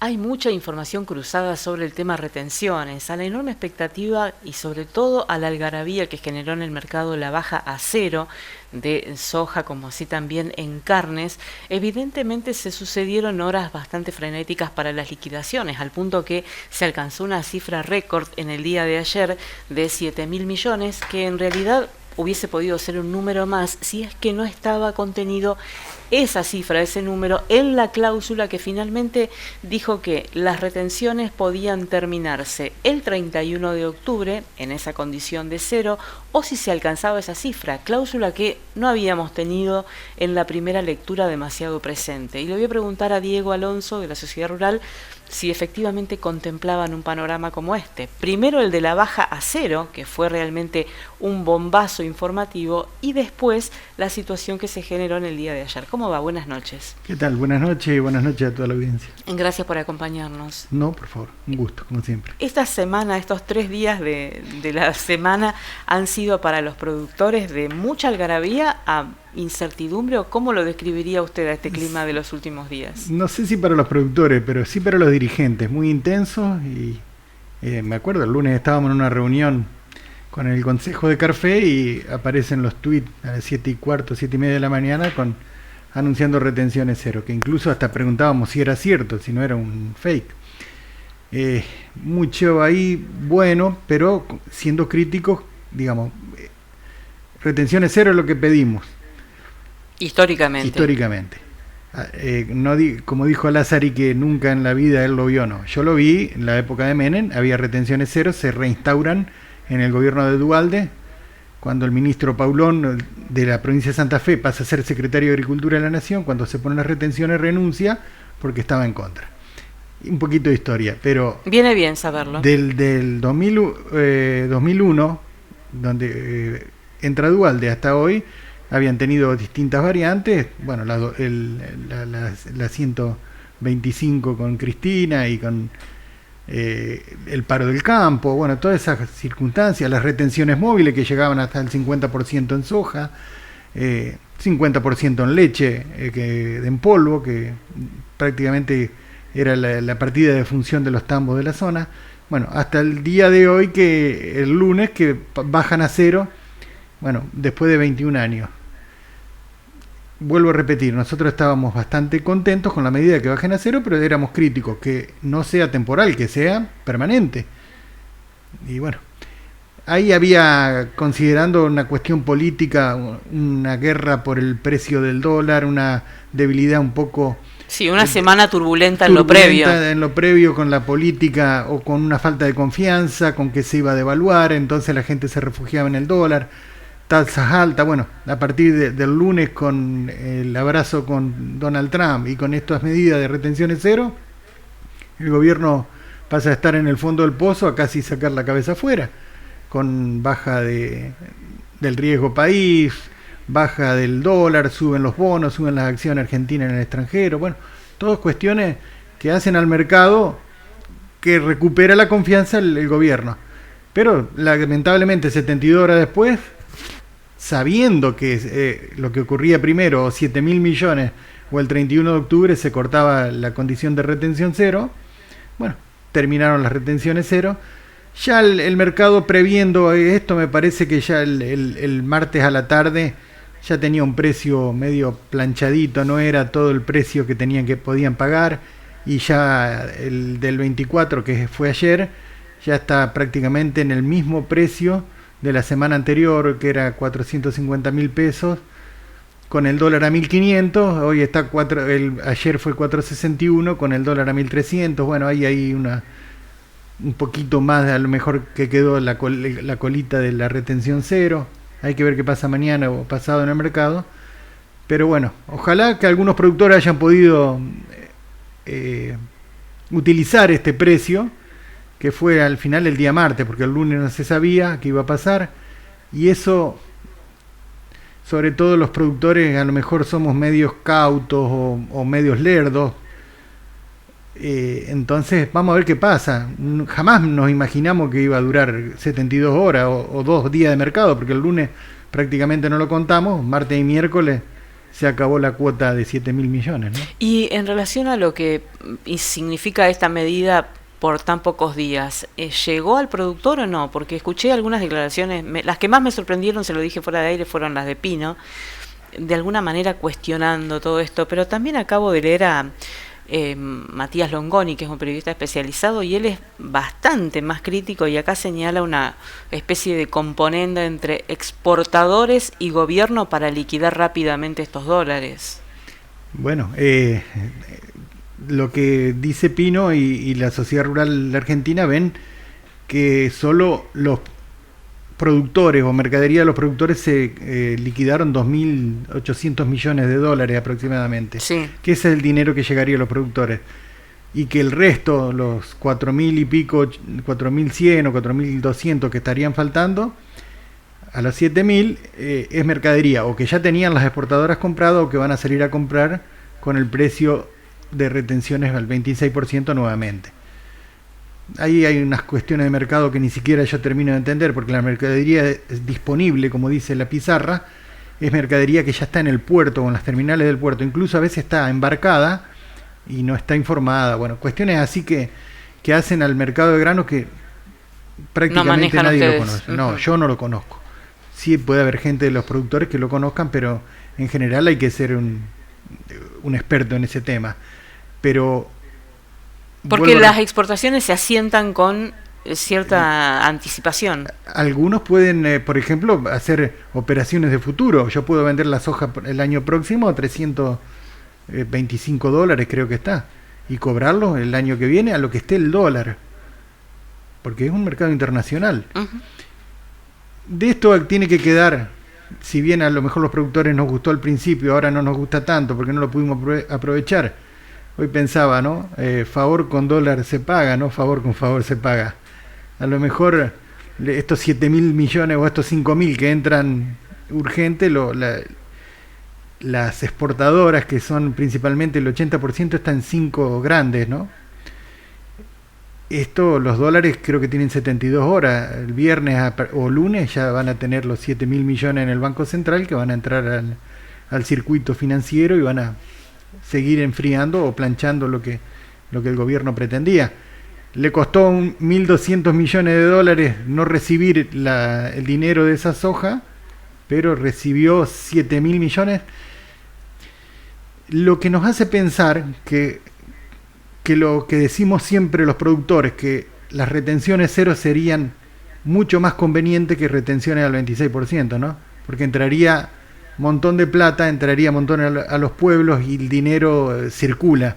Hay mucha información cruzada sobre el tema retenciones, a la enorme expectativa y sobre todo a la algarabía que generó en el mercado la baja a cero de soja, como así también en carnes. Evidentemente se sucedieron horas bastante frenéticas para las liquidaciones, al punto que se alcanzó una cifra récord en el día de ayer de 7.000 millones, que en realidad hubiese podido ser un número más si es que no estaba contenido esa cifra, ese número, en la cláusula que finalmente dijo que las retenciones podían terminarse el 31 de octubre en esa condición de cero, o si se alcanzaba esa cifra, cláusula que no habíamos tenido en la primera lectura demasiado presente. Y le voy a preguntar a Diego Alonso de la Sociedad Rural si efectivamente contemplaban un panorama como este. Primero el de la baja a cero, que fue realmente un bombazo informativo, y después la situación que se generó en el día de ayer. ¿Cómo va? Buenas noches. ¿Qué tal? Buenas noches y buenas noches a toda la audiencia. Gracias por acompañarnos. No, por favor, un gusto, como siempre. Esta semana, estos 3 días de la semana han sido para los productores de mucha algarabía a incertidumbre, ¿o cómo lo describiría usted a este clima de los últimos días? No sé si para los productores, pero sí para los dirigentes, muy intensos. Y me acuerdo, el lunes estábamos en una reunión con el Consejo de Carfe y aparecen los tweets a las 7:15, 7:30 de la mañana anunciando retenciones cero, que incluso hasta preguntábamos si era cierto, si no era un fake. Mucho ahí bueno, pero siendo críticos, digamos, retenciones cero es lo que pedimos. Históricamente. No como dijo Lázari, que nunca en la vida él lo vio, no. Yo lo vi en la época de Menem, había retenciones cero, se reinstauran en el gobierno de Duhalde, cuando el ministro Paulón de la provincia de Santa Fe pasa a ser secretario de Agricultura de la Nación, cuando se ponen las retenciones renuncia porque estaba en contra. Un poquito de historia, pero... Viene bien saberlo. Del 2001, donde entra Duhalde, hasta hoy, habían tenido distintas variantes, bueno, la 125 con Cristina y con el paro del campo, bueno, todas esas circunstancias, las retenciones móviles que llegaban hasta el 50% en soja, 50% en leche en polvo, que prácticamente era la partida de función de los tambos de la zona. Bueno, hasta el día de hoy, que el lunes, que bajan a cero, bueno, después de 21 años. Vuelvo a repetir, nosotros estábamos bastante contentos con la medida que bajen a cero, pero éramos críticos, que no sea temporal, que sea permanente. Y bueno, ahí había, considerando una cuestión política, una guerra por el precio del dólar, una debilidad un poco... Sí, una semana turbulenta en lo previo. En lo previo, con la política, o con una falta de confianza, con que se iba a devaluar, entonces la gente se refugiaba en el dólar, tasas altas. Bueno, a partir del lunes, con el abrazo con Donald Trump y con estas medidas de retenciones cero, el gobierno pasa a estar en el fondo del pozo, a casi sacar la cabeza afuera, con baja del riesgo país, baja del dólar, suben los bonos, suben las acciones argentinas en el extranjero. Bueno, todas cuestiones que hacen al mercado que recupera la confianza el gobierno. Pero lamentablemente 72 horas después, sabiendo que lo que ocurría primero, 7.000 millones, o el 31 de octubre se cortaba la condición de retención cero, bueno, terminaron las retenciones cero. Ya el mercado, previendo esto, me parece que ya el martes a la tarde ya tenía un precio medio planchadito, no era todo el precio que podían pagar, y ya el del 24, que fue ayer, ya está prácticamente en el mismo precio de la semana anterior, que era 450.000 pesos, con el dólar a 1.500, hoy está ayer fue 461, con el dólar a 1.300, bueno, ahí hay un poquito más, a lo mejor, que quedó la colita de la retención cero. Hay que ver qué pasa mañana o pasado en el mercado. Pero bueno, ojalá que algunos productores hayan podido utilizar este precio, que fue al final el día martes, porque el lunes no se sabía qué iba a pasar. Y eso, sobre todo los productores, a lo mejor somos medios cautos o medios lerdos. Entonces vamos a ver qué pasa. Jamás nos imaginamos que iba a durar 72 horas o 2 días de mercado, porque el lunes prácticamente no lo contamos, martes y miércoles se acabó la cuota de 7.000 millones, ¿no? Y en relación a lo que significa esta medida por tan pocos días, ¿llegó al productor o no? Porque escuché algunas declaraciones, las que más me sorprendieron, se lo dije fuera de aire, fueron las de Pino, de alguna manera cuestionando todo esto, pero también acabo de leer a Matías Longoni, que es un periodista especializado, y él es bastante más crítico y acá señala una especie de componenda entre exportadores y gobierno para liquidar rápidamente estos dólares. Bueno, lo que dice Pino y la sociedad rural argentina ven que solo los productores o mercadería de los productores se liquidaron 2.800 millones de dólares aproximadamente, sí, que ese es el dinero que llegaría a los productores, y que el resto, los 4.000 y pico, 4.100 o 4.200 que estarían faltando a los 7.000 es mercadería o que ya tenían las exportadoras comprado o que van a salir a comprar con el precio de retenciones al 26% nuevamente. Ahí hay unas cuestiones de mercado que ni siquiera yo termino de entender, porque la mercadería es disponible, como dice la pizarra, es mercadería que ya está en el puerto o en las terminales del puerto, incluso a veces está embarcada y no está informada. Bueno, cuestiones así que hacen al mercado de grano que prácticamente no nadie ustedes lo conoce. No, yo no lo conozco. Sí puede haber gente de los productores que lo conozcan, pero en general hay que ser un experto en ese tema. Pero porque las exportaciones se asientan con cierta anticipación. Algunos pueden, por ejemplo, hacer operaciones de futuro. Yo puedo vender la soja el año próximo a $325, creo que está, y cobrarlo el año que viene a lo que esté el dólar, porque es un mercado internacional. De esto tiene que quedar, si bien a lo mejor los productores nos gustó al principio, ahora no nos gusta tanto porque no lo pudimos aprovechar. Hoy pensaba, ¿no? Favor con dólar se paga, no favor con favor se paga. A lo mejor estos 7.000 millones o estos 5.000 que entran urgente, las exportadoras, que son principalmente el 80%, están 5 grandes, ¿no? Los dólares creo que tienen 72 horas. El viernes o lunes ya van a tener los 7.000 millones en el Banco Central, que van a entrar al circuito financiero y van a seguir enfriando o planchando lo que el gobierno pretendía. Le costó 1.200 millones de dólares no recibir el dinero de esa soja, pero recibió 7.000 millones, lo que nos hace pensar que lo que decimos siempre los productores, que las retenciones cero serían mucho más convenientes que retenciones al 26%, ¿no? Porque entraría montón de plata, entraría montón a los pueblos y el dinero circula.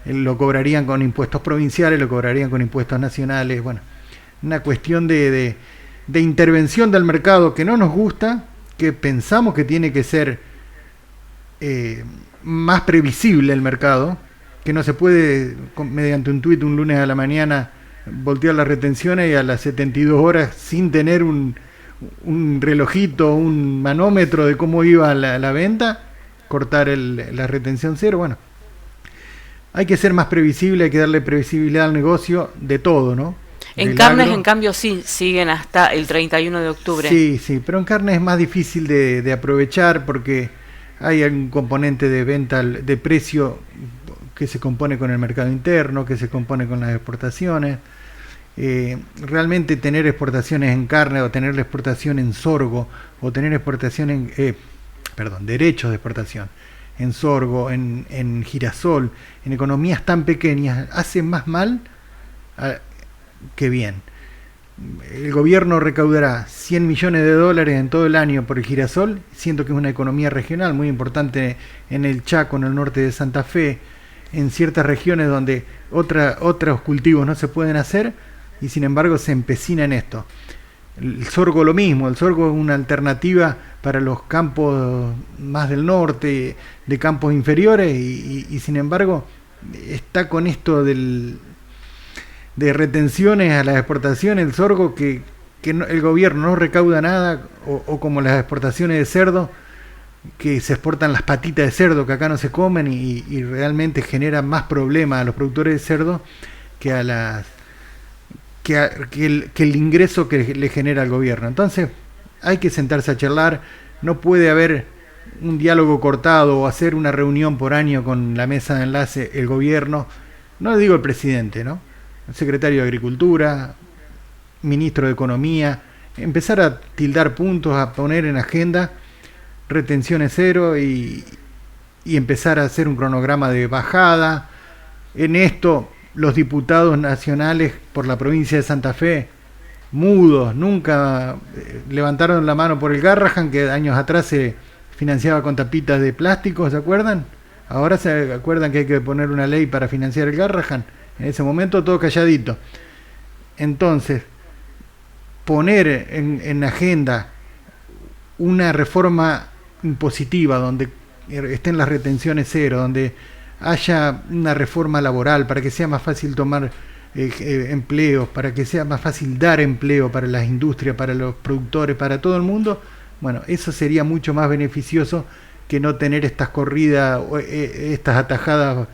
Lo cobrarían con impuestos provinciales, lo cobrarían con impuestos nacionales. Bueno, una cuestión de intervención del mercado que no nos gusta, que pensamos que tiene que ser más previsible el mercado, que no se puede mediante un tuit un lunes a la mañana voltear las retenciones y a las 72 horas sin tener un relojito, un manómetro de cómo iba la venta, cortar la retención cero. Bueno, hay que ser más previsible, hay que darle previsibilidad al negocio de todo, ¿no? En carnes, en cambio, sí, siguen hasta el 31 de octubre. Sí, pero en carne es más difícil de aprovechar porque hay un componente de venta, de precio que se compone con el mercado interno, que se compone con las exportaciones. Realmente tener exportaciones en carne o tener la exportación en sorgo o tener exportación derechos de exportación en sorgo, en girasol, en economías tan pequeñas, hace más mal que bien. El gobierno recaudará 100 millones de dólares en todo el año por el girasol, siendo que es una economía regional muy importante en el Chaco, en el norte de Santa Fe, en ciertas regiones donde otros cultivos no se pueden hacer, y sin embargo se empecina en esto. El sorgo lo mismo, el sorgo es una alternativa para los campos más del norte, de campos inferiores, y sin embargo está con esto de retenciones a las exportaciones, el sorgo que el gobierno no recauda nada, o como las exportaciones de cerdo, que se exportan las patitas de cerdo que acá no se comen y realmente generan más problemas a los productores de cerdo que el ingreso que le genera al gobierno. Entonces hay que sentarse a charlar, no puede haber un diálogo cortado o hacer una reunión por año con la mesa de enlace, el gobierno, no digo el presidente, ¿no? El secretario de Agricultura, ministro de Economía, empezar a tildar puntos, a poner en agenda retenciones cero y empezar a hacer un cronograma de bajada. En esto, los diputados nacionales por la provincia de Santa Fe, mudos, nunca levantaron la mano por el Garrahan, que años atrás se financiaba con tapitas de plástico, ¿se acuerdan? Ahora se acuerdan que hay que poner una ley para financiar el Garrahan. En ese momento todo calladito. Entonces, poner en agenda una reforma impositiva donde estén las retenciones cero, donde haya una reforma laboral para que sea más fácil tomar empleos, para que sea más fácil dar empleo para las industrias, para los productores, para todo el mundo, bueno, eso sería mucho más beneficioso que no tener estas corridas, estas atajadas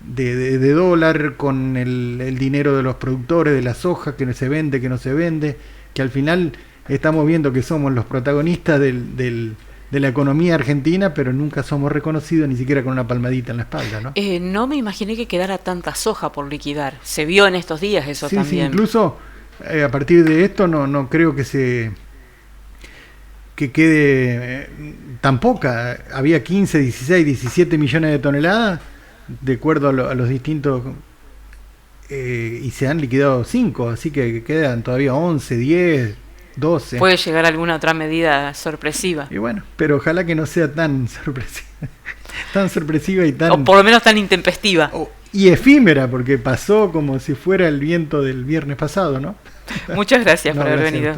de dólar con el dinero de los productores, de la soja que se vende, que no se vende, que al final estamos viendo que somos los protagonistas de la economía argentina, pero nunca somos reconocidos ni siquiera con una palmadita en la espalda, ¿no? No me imaginé que quedara tanta soja por liquidar. Se vio en estos días eso sí, también. Sí, incluso a partir de esto no creo que quede tan poca. Había 15, 16, 17 millones de toneladas, de acuerdo a los distintos, y se han liquidado 5, así que quedan todavía 11, 10, 12. Puede llegar alguna otra medida sorpresiva. Y bueno, pero ojalá que no sea tan sorpresiva y tan... O por lo menos tan intempestiva. Y efímera, porque pasó como si fuera el viento del viernes pasado, ¿no? Muchas gracias por haber gracias venido.